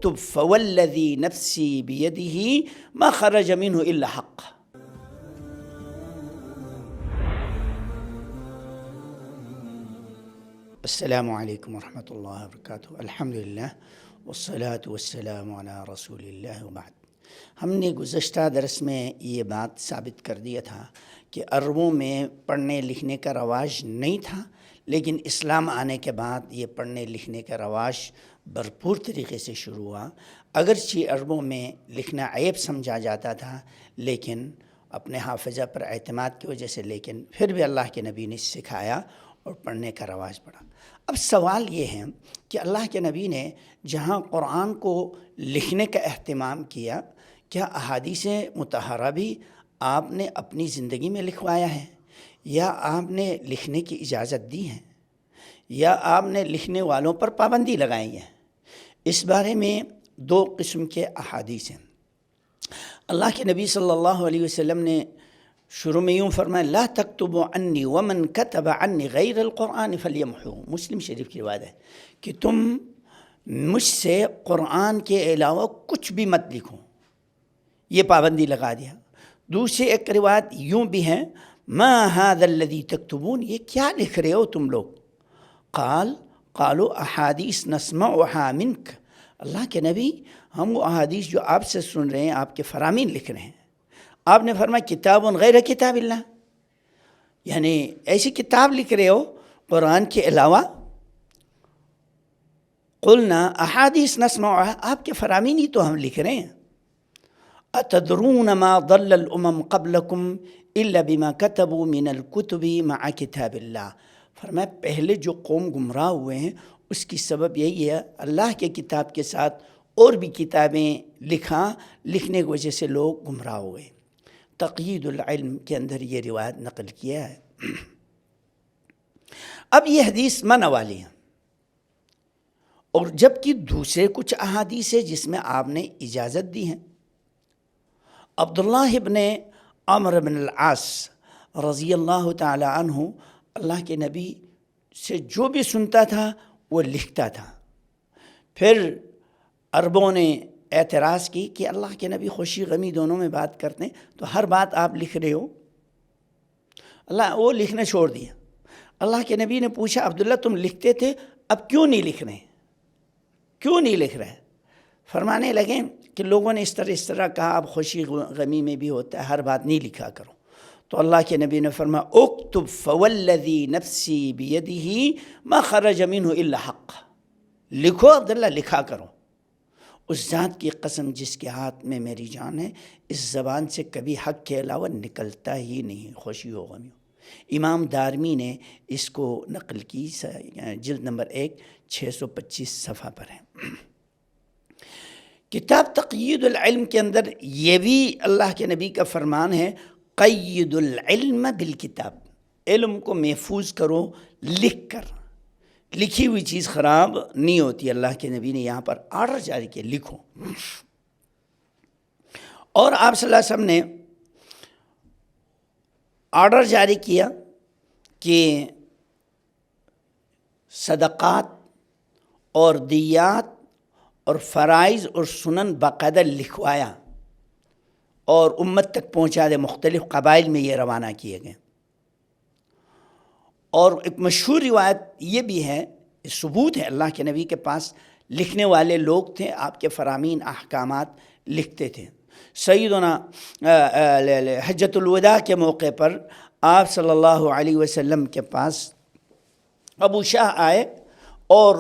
اکتب فوالذی نفسی بیدہ ما خرج منہ الا حق. السلام علیکم ورحمۃ اللہ وبرکاتہ. الحمدللہ والصلاة والسلام علی رسول اللہ وبعد. ہم نے گزشتہ درس میں یہ بات ثابت کر دیا تھا کہ عربوں میں پڑھنے لکھنے کا رواج نہیں تھا، لیکن اسلام آنے کے بعد یہ پڑھنے لکھنے کا رواج بھرپور طریقے سے شروع ہوا. اگرچہ عربوں میں لکھنا عیب سمجھا جاتا تھا، لیکن اپنے حافظہ پر اعتماد کی وجہ سے لیکن پھر بھی اللہ کے نبی نے سکھایا اور پڑھنے کا رواج پڑا. اب سوال یہ ہے کہ اللہ کے نبی نے جہاں قرآن کو لکھنے کا اہتمام کیا، کیا احادیث مطہرہ بھی آپ نے اپنی زندگی میں لکھوایا ہے، یا آپ نے لکھنے کی اجازت دی ہے، یا آپ نے لکھنے والوں پر پابندی لگائی ہے؟ اس بارے میں دو قسم کے احادیث ہیں. اللہ کے نبی صلی اللہ علیہ وسلم نے شروع میں یوں فرمایا لا تکتبوا عنی ومن کتب عنی غیر القرآن فلیمحو. مسلم شریف کی روایت ہے کہ تم مجھ سے قرآن کے علاوہ کچھ بھی مت لکھو، یہ پابندی لگا دیا. دوسری ایک روایت یوں بھی ہے ما ھذا الذی تکتبون، یہ کیا لکھ رہے ہو تم لوگ؟ قالوا احادیث نسمعها منک. اللہ کے نبی ہم وہ احادیث جو آپ سے سن رہے ہیں آپ کے فرامین لکھ رہے ہیں. آپ نے فرمایا کتاب غیر کتاب اللہ، یعنی ایسی کتاب لکھ رہے ہو قرآن کے علاوہ. قلنا احادیث نسمعها، آپ کے فرامین ہی تو ہم لکھ رہے ہیں. اتدرون ما ضل الامم قبلکم الا بما كتبوا من الكتب مع کتاب اللہ. فرمایا پہلے جو قوم گمراہ ہوئے ہیں اس کی سبب یہی ہے اللہ کے کتاب کے ساتھ اور بھی کتابیں لکھنے کی وجہ سے لوگ گمراہ ہوئے. تقیید العلم کے اندر یہ روایت نقل کیا ہے. اب یہ حدیث منع والی ہے، اور جبکہ دوسرے کچھ احادیث ہے جس میں آپ نے اجازت دی ہے. عبداللہ ابن عمرو بن العاص رضی اللہ تعالی عنہ اللہ کے نبی سے جو بھی سنتا تھا وہ لکھتا تھا. پھر عربوں نے اعتراض کی کہ اللہ کے نبی خوشی غمی دونوں میں بات کرتے ہیں، تو ہر بات آپ لکھ رہے ہو. وہ لکھنا چھوڑ دیا. اللہ کے نبی نے پوچھا عبداللہ تم لکھتے تھے، اب کیوں نہیں لکھ رہے؟ کیوں نہیں لکھ رہے؟ فرمانے لگے کہ لوگوں نے اس طرح کہا، اب خوشی غمی میں بھی ہوتا ہے، ہر بات نہیں لکھا کرو. تو اللہ کے نبی نے فرمایا اکتب فوالذی نفسی بیدہ ما خرج منہ الا حق. لکھو عبداللہ، لکھا کرو. اس ذات کی قسم جس کے ہاتھ میں میری جان ہے، اس زبان سے کبھی حق کے علاوہ نکلتا ہی نہیں، خوشی ہو غمی ہو. امام دارمی نے اس کو نقل کی، جلد نمبر 1 625 صفحہ پر ہے. کتاب تقیید العلم کے اندر یہ بھی اللہ کے نبی کا فرمان ہے قید العلم بالکتاب. علم کو محفوظ کرو لکھ کر. لکھی ہوئی چیز خراب نہیں ہوتی. اللہ کے نبی نے یہاں پر آرڈر جاری کیا لکھو. اور آپ صلی اللہ علیہ وسلم نے آرڈر جاری کیا کہ صدقات اور دیات اور فرائض اور سنن باقاعدہ لکھوایا اور امت تک پہنچا دے. مختلف قبائل میں یہ روانہ کیے گئے. اور ایک مشہور روایت یہ بھی ہے، ثبوت ہے اللہ کے نبی کے پاس لکھنے والے لوگ تھے، آپ کے فرامین احکامات لکھتے تھے. سیدنا حجۃ الوداع کے موقع پر آپ صلی اللہ علیہ وسلم کے پاس ابو شاہ آئے اور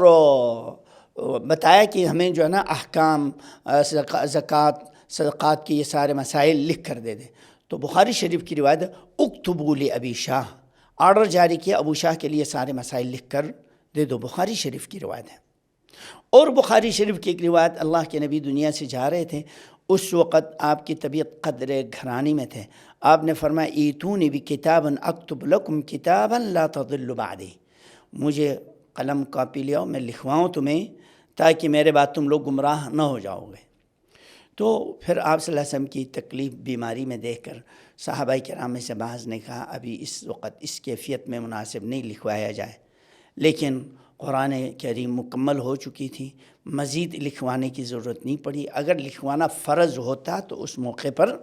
بتایا کہ ہمیں جو ہے نا احکام زکوٰۃ صدقات کے یہ سارے مسائل لکھ کر دے دیں. تو بخاری شریف کی روایت اکتبوا لابی شاہ، آرڈر جاری کیا ابو شاہ کے لیے سارے مسائل لکھ کر دے دو. بخاری شریف کی روایت ہے. اور بخاری شریف کی ایک روایت، اللہ کے نبی دنیا سے جا رہے تھے، اس وقت آپ کی طبیعت قدر گھرانی میں تھے. آپ نے فرمایا ایتونی بکتابا اکتب لکم کتابا لا تضلوا بعدی. مجھے قلم کاپی لے آؤ، میں لکھواؤں تمہیں تاکہ میرے بعد تم لوگ گمراہ نہ ہو جاؤ گے. تو پھر آپ صلی اللہ علیہ وسلم کی تکلیف بیماری میں دیکھ کر صحابہ کرام میں سے بعض نے کہا ابھی اس وقت اس کیفیت میں مناسب نہیں لکھوایا جائے، لیکن قرآن کریم مکمل ہو چکی تھی، مزید لکھوانے کی ضرورت نہیں پڑی۔ اگر لکھوانا فرض ہوتا تو اس موقع پر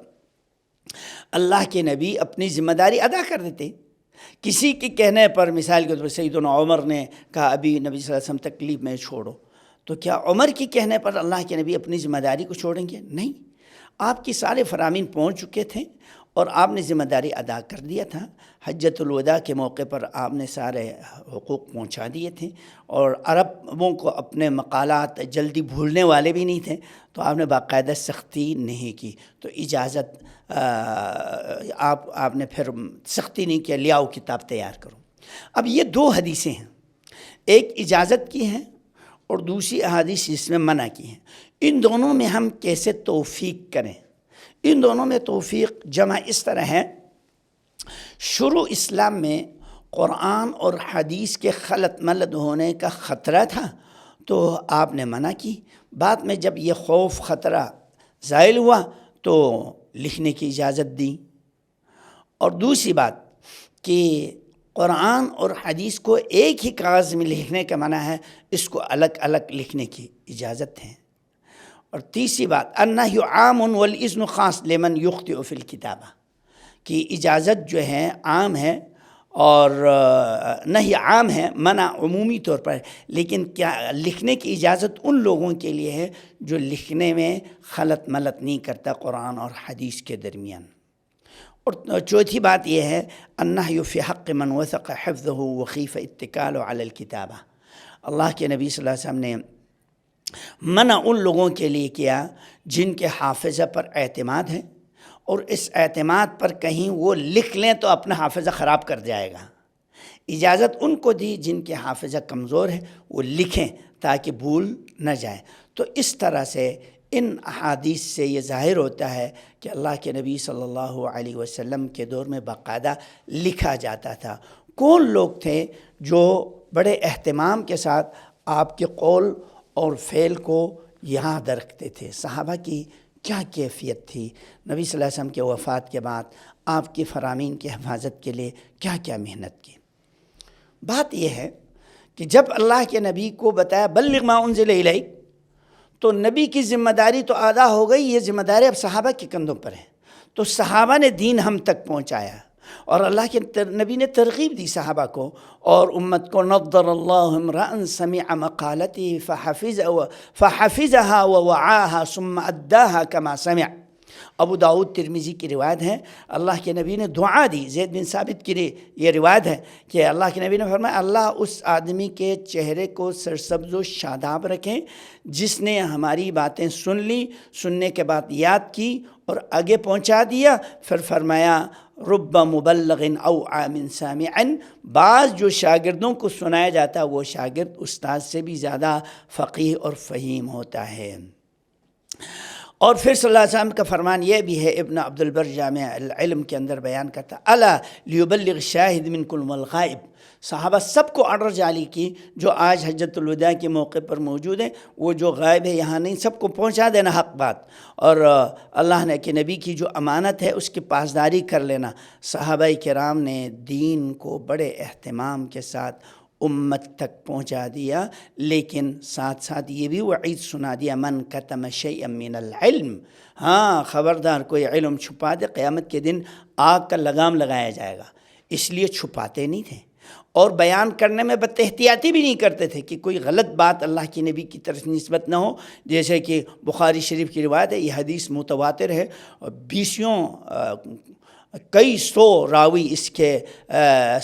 اللہ کے نبی اپنی ذمہ داری ادا کر دیتے۔ کسی کے کہنے پر، مثال کے طور پر سیدنا عمر نے کہا ابھی نبی صلی اللہ علیہ وسلم تکلیف میں چھوڑو، تو کیا عمر کے کہنے پر اللہ کے نبی اپنی ذمہ داری کو چھوڑیں گے؟ نہیں، آپ کی سارے فرامین پہنچ چکے تھے اور آپ نے ذمہ داری ادا کر دیا تھا۔ حجۃ الوداع کے موقع پر آپ نے سارے حقوق پہنچا دیے تھے، اور عربوں کو اپنے مقالات جلدی بھولنے والے بھی نہیں تھے، تو آپ نے باقاعدہ سختی نہیں کی، تو اجازت آپ نے پھر سختی نہیں کیا، لیاؤ کتاب تیار کرو۔ اب یہ دو حدیثیں ہیں، ایک اجازت کی ہیں اور دوسری احادیث جس میں منع کی ہیں۔ ان دونوں میں ہم کیسے توفیق کریں؟ ان دونوں میں توفیق جمع اس طرح ہے، شروع اسلام میں قرآن اور حدیث کے خلط ملط ہونے کا خطرہ تھا تو آپ نے منع کی، بعد میں جب یہ خوف خطرہ زائل ہوا تو لکھنے کی اجازت دی۔ اور دوسری بات کہ قرآن اور حدیث کو ایک ہی کاغذ میں لکھنے کا منع ہے، اس کو الگ الگ لکھنے کی اجازت ہے۔ اور تیسری بات النہی عام والاذن خاص لمن یخطئ فی الکتابہ، کہ اجازت جو ہے عام ہے اور نہی عام ہے، منع عمومی طور پر، لیکن کیا لکھنے کی اجازت ان لوگوں کے لیے ہے جو لکھنے میں خلط ملط نہیں کرتا قرآن اور حدیث کے درمیان۔ اور چوتھی بات یہ ہے النہی فی حق من وثق حفظہ وخیف اتکال علی الکتابہ، اللہ کے نبی صلی اللہ علیہ وسلم نے منع ان لوگوں کے لیے کیا جن کے حافظہ پر اعتماد ہے اور اس اعتماد پر کہیں وہ لکھ لیں تو اپنا حافظہ خراب کر جائے گا۔ اجازت ان کو دی جن کے حافظہ کمزور ہے وہ لکھیں تاکہ بھول نہ جائے۔ تو اس طرح سے ان احادیث سے یہ ظاہر ہوتا ہے کہ اللہ کے نبی صلی اللہ علیہ وسلم کے دور میں باقاعدہ لکھا جاتا تھا۔ کون لوگ تھے جو بڑے اہتمام کے ساتھ آپ کے قول اور فعل کو یاد رکھتے تھے؟ صحابہ کی کیا کیفیت تھی؟ نبی صلی اللہ علیہ وسلم کے وفات کے بعد آپ کی فرامین کی حفاظت کے لیے کیا کیا محنت کی؟ بات یہ ہے کہ جب اللہ کے نبی کو بتایا بلغ ما انزل الیک، تو نبی کی ذمہ داری تو ادا ہو گئی، یہ ذمہ داری اب صحابہ کے کندھوں پر ہے۔ تو صحابہ نے دین ہم تک پہنچایا اور اللہ کے نبی نے ترغیب دی صحابہ کو اور امت کو، نضر اللہ امرأ سمع مقالتی فحفظها ووعاها ثم اداها كما سمع۔ ابو داؤد ترمذی کی روایت ہے، اللہ کے نبی نے دعا دی، زید بن ثابت کی یہ روایت ہے کہ اللہ کے نبی نے فرمایا اللہ اس آدمی کے چہرے کو سرسبز و شاداب رکھیں جس نے ہماری باتیں سن لی، سننے کے بعد یاد کی اور آگے پہنچا دیا۔ پھر فرمایا رب مبلغ او عام سامع، بعض جو شاگردوں کو سنایا جاتا وہ شاگرد استاد سے بھی زیادہ فقیہ اور فہیم ہوتا ہے۔ اور پھر صلی اللہ علیہ وسلم کا فرمان یہ بھی ہے، ابن عبد البر جامع العلم کے اندر بیان کرتا الا لیبلغ شاہد منکم الغائب، صحابہ سب کو آرڈر جاری کی جو آج حجۃ الوداع کے موقع پر موجود ہیں، وہ جو غائب ہے یہاں نہیں، سب کو پہنچا دینا حق بات، اور اللہ نے کہ نبی کی جو امانت ہے اس کی پاسداری کر لینا۔ صحابہ کرام نے دین کو بڑے اہتمام کے ساتھ امت تک پہنچا دیا، لیکن ساتھ ساتھ یہ بھی وعید سنا دیا من کتم شیئا من العلم، ہاں خبردار کوئی علم چھپا دے قیامت کے دن آگ کا لگام لگایا جائے گا۔ اس لیے چھپاتے نہیں تھے اور بیان کرنے میں بد احتیاطی بھی نہیں کرتے تھے کہ کوئی غلط بات اللہ کی نبی کی طرف نسبت نہ ہو، جیسے کہ بخاری شریف کی روایت ہے، یہ حدیث متواتر ہے، کئی سو راوی اس کے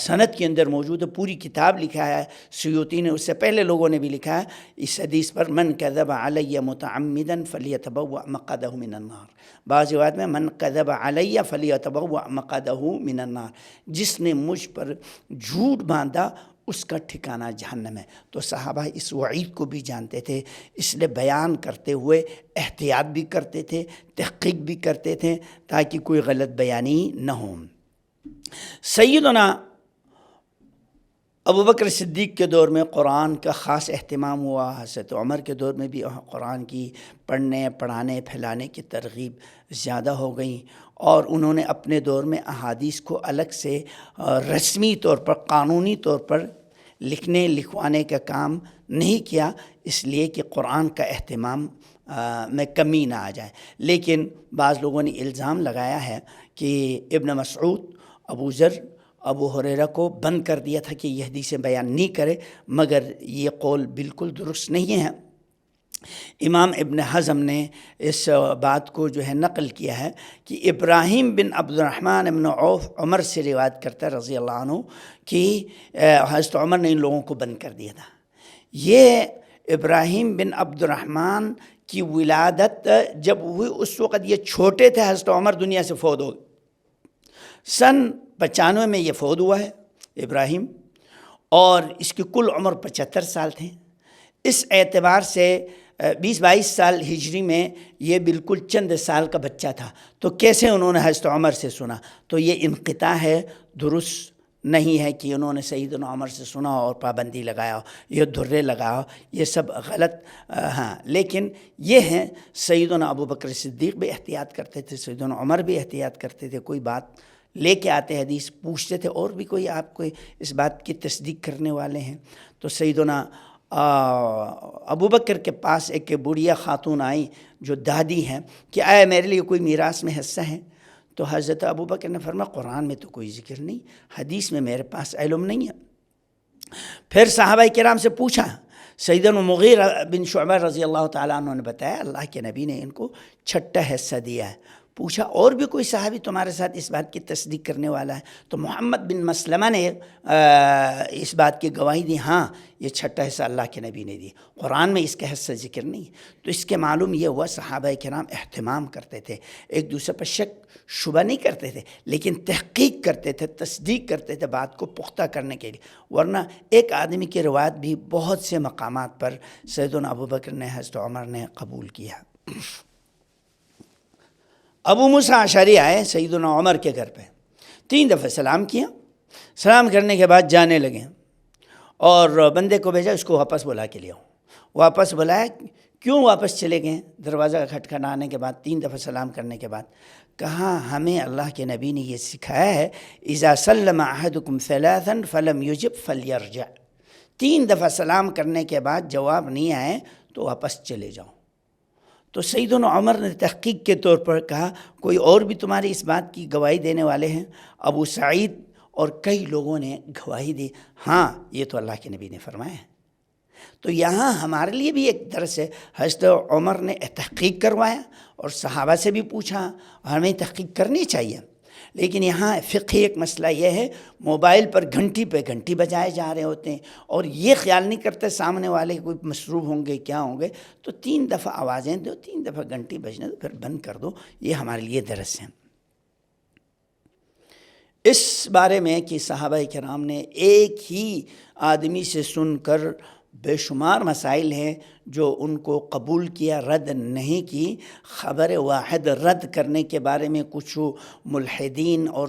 سند کے اندر موجود ہے، پوری کتاب لکھا ہے سیوطی نے، اس سے پہلے لوگوں نے بھی لکھا ہے اس حدیث پر من کذب علی متعمدا فلیتبوأ مقعدہ من النار، بعض روایت میں من کذب علی فلیتبوأ مقعدہ من النار، جس نے مجھ پر جھوٹ باندھا اس کا ٹھکانہ جہنم ہے۔ تو صحابہ اس وعید کو بھی جانتے تھے، اس لیے بیان کرتے ہوئے احتیاط بھی کرتے تھے، تحقیق بھی کرتے تھے تاکہ کوئی غلط بیانی نہ ہو۔ سیدنا ابوبکر صدیق کے دور میں قرآن کا خاص اہتمام ہوا، حضرت عمر کے دور میں بھی قرآن کی پڑھنے پڑھانے پھیلانے کی ترغیب زیادہ ہو گئی، اور انہوں نے اپنے دور میں احادیث کو الگ سے رسمی طور پر قانونی طور پر لکھنے لکھوانے کا کام نہیں کیا، اس لیے کہ قرآن کا اہتمام میں کمی نہ آ جائے۔ لیکن بعض لوگوں نے الزام لگایا ہے کہ ابن مسعود، ابو ذر، ابو ہریرہ کو بند کر دیا تھا کہ یہ حدیثیں بیان نہیں کرے، مگر یہ قول بالکل درست نہیں ہے۔ امام ابن حزم نے اس بات کو جو ہے نقل کیا ہے کہ ابراہیم بن عبد الرحمن بن عوف عمر سے روایت کرتا ہے رضی اللہ عنہ کہ حضرت عمر نے ان لوگوں کو بند کر دیا تھا۔ یہ ابراہیم بن عبد الرحمن کی ولادت جب ہوئی اس وقت یہ چھوٹے تھے، حضرت عمر دنیا سے فوت ہو گئے۔ سن 95 میں یہ فوت ہوا ہے ابراہیم، اور اس کی کل عمر 75 سال تھے۔ اس اعتبار سے 20-22 سال ہجری میں یہ بالکل چند سال کا بچہ تھا، تو کیسے انہوں نے حضرت عمر سے سنا؟ تو یہ انقطاع ہے، درست نہیں ہے کہ انہوں نے سیدنا عمر سے سنا اور پابندی لگایا ہو، یہ دھرے لگایا ہو، یہ سب غلط۔ ہاں، لیکن یہ ہیں سیدنا ابو بکر صدیق بھی احتیاط کرتے تھے، سیدنا عمر بھی احتیاط کرتے تھے، کوئی بات لے کے آتے حدیث پوچھتے تھے، اور بھی کوئی آپ کو اس بات کی تصدیق کرنے والے ہیں؟ تو سیدنا ابو بکر کے پاس ایک بڑھیا خاتون آئی جو دادی ہیں کہ آئے میرے لیے کوئی میراث میں حصہ ہے؟ تو حضرت ابو بکر نے فرمایا قرآن میں تو کوئی ذکر نہیں، حدیث میں میرے پاس علم نہیں ہے۔ پھر صحابہ کرام سے پوچھا، سیدنا مغیرہ بن شعبہ رضی اللہ تعالیٰ عنہ نے بتایا اللہ کے نبی نے ان کو 6واں حصہ دیا ہے۔ پوچھا اور بھی کوئی صحابی تمہارے ساتھ اس بات کی تصدیق کرنے والا ہے؟ تو محمد بن مسلمہ نے اس بات کی گواہی دی، ہاں یہ 6واں حصہ اللہ کے نبی نے دی، قرآن میں اس کا حصہ ذکر نہیں۔ تو اس کے معلوم یہ ہوا صحابہ کرام اہتمام کرتے تھے، ایک دوسرے پر شک شبہ نہیں کرتے تھے، لیکن تحقیق کرتے تھے، تصدیق کرتے تھے بات کو پختہ کرنے کے لیے۔ ورنہ ایک آدمی کی روایت بھی بہت سے مقامات پر سیدنا ابو بکر نے، حضرت عمر نے قبول کیا۔ ابو موسیٰ اشعری آئے سیدنا عمر کے گھر پہ، 3 دفعہ سلام کیا، سلام کرنے کے بعد جانے لگے، اور بندے کو بھیجا اس کو واپس بلا کے لے آؤ۔ واپس بلایا، کیوں واپس چلے گئے؟ دروازہ کا کھٹکھٹانے کے بعد، 3 دفعہ سلام کرنے کے بعد کہا ہمیں اللہ کے نبی نے یہ سکھایا ہے اذا سلم احدکم 3 فلم یجب فلیرجع، 3 دفعہ سلام کرنے کے بعد جواب نہیں آئے تو واپس چلے جاؤ۔ تو سیدنا عمر نے تحقیق کے طور پر کہا کوئی اور بھی تمہاری اس بات کی گواہی دینے والے ہیں؟ ابو سعید اور کئی لوگوں نے گواہی دی، ہاں یہ تو اللہ کے نبی نے فرمایا ہے۔ تو یہاں ہمارے لیے بھی ایک درس ہے، حضرت عمر نے تحقیق کروایا اور صحابہ سے بھی پوچھا، ہمیں تحقیق کرنی چاہیے۔ لیکن یہاں فقہی ایک مسئلہ یہ ہے، موبائل پر گھنٹی پہ گھنٹی بجائے جا رہے ہوتے ہیں اور یہ خیال نہیں کرتے سامنے والے کوئی مصروف ہوں گے کیا ہوں گے، تو 3 دفعہ آوازیں دو، 3 دفعہ گھنٹی بجنے دو، پھر بند کر دو۔ یہ ہمارے لیے درس ہے اس بارے میں کہ صحابہ کرام نے ایک ہی آدمی سے سن کر بے شمار مسائل ہیں جو ان کو قبول کیا، رد نہیں کی۔ خبر واحد رد کرنے کے بارے میں کچھ ملحدین اور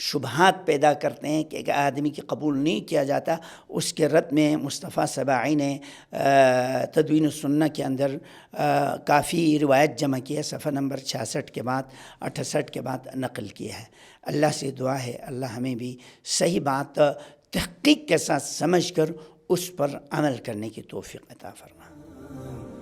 شبہات پیدا کرتے ہیں کہ ایک آدمی کی قبول نہیں کیا جاتا، اس کے رد میں مصطفیٰ سباعی نے تدوین السنہ کے اندر کافی روایت جمع کی ہے، صفحہ نمبر 66 کے بعد 68 کے بعد نقل کیا ہے۔ اللہ سے دعا ہے اللہ ہمیں بھی صحیح بات تحقیق کے ساتھ سمجھ کر اس پر عمل کرنے کی توفیق عطا فرما۔